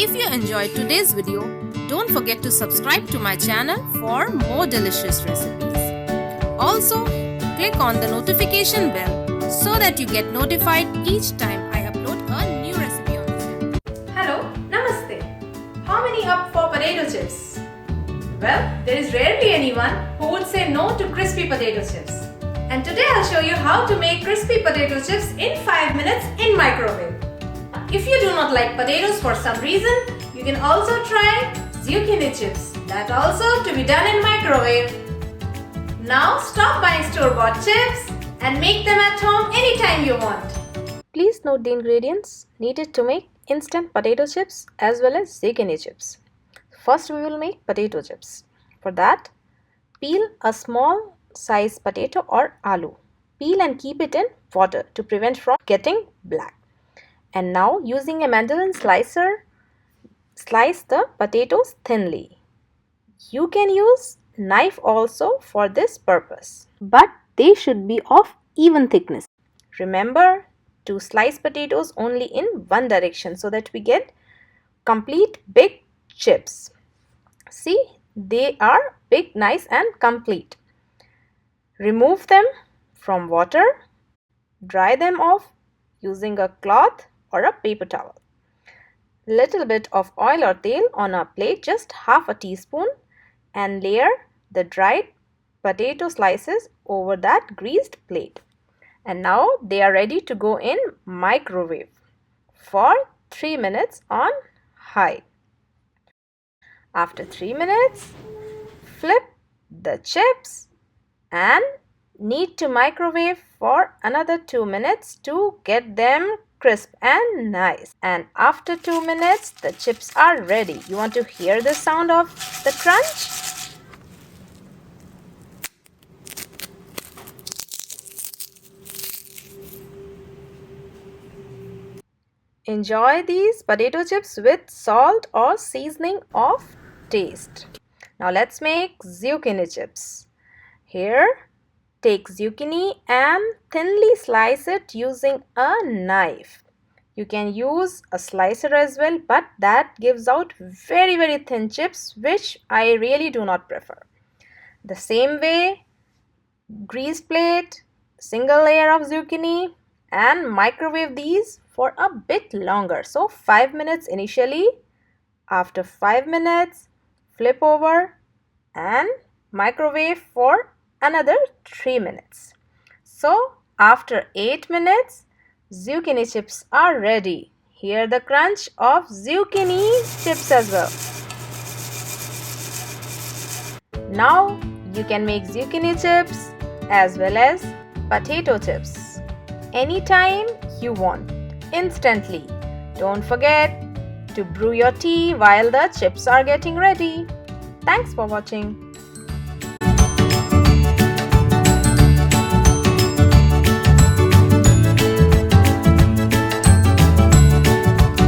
If you enjoyed today's video, don't forget to subscribe to my channel for more delicious recipes. Also, click on the notification bell so that you get notified each time I upload a new recipe on this channel. Hello, Namaste. How many up for potato chips? Well, there is rarely anyone who would say no to crispy potato chips. And today I'll show you how to make crispy potato chips in 5 minutes in microwave. If you do not like potatoes for some reason, you can also try zucchini chips. That also to be done in microwave. Now stop buying store-bought chips and make them at home anytime you want. Please note the ingredients needed to make instant potato chips as well as zucchini chips. First we will make potato chips. For that, peel a small size potato or aloo. Peel and keep it in water to prevent from getting black. And now using a mandolin slicer, slice the potatoes thinly. You can use knife also for this purpose, but they should be of even thickness. Remember to slice potatoes only in one direction so that we get complete big chips. See, they are big, nice and complete. Remove them from water. Dry them off using a cloth or a paper towel. Little bit of oil or tail on a plate, just half a teaspoon, and layer the dried potato slices over that greased plate. And now they are ready to go in microwave for 3 minutes on high. After 3 minutes, flip the chips and need to microwave for another 2 minutes to get them crisp and nice. And after 2 minutes, the chips are ready. You want to hear the sound of the crunch? Enjoy these potato chips with salt or seasoning of taste. Now let's make zucchini chips. Here, take zucchini and thinly slice it using a knife. You can use a slicer as well, but that gives out very thin chips, which I really do not prefer. The same way, greased plate, single layer of zucchini, and microwave these for a bit longer. So 5 minutes initially. After 5 minutes, flip over and microwave for another 3 minutes. So after 8 minutes, zucchini chips are ready. Hear the crunch of zucchini chips as well. Now you can make zucchini chips as well as potato chips anytime you want, instantly. Don't forget to brew your tea while the chips are getting ready. Thanks for watching.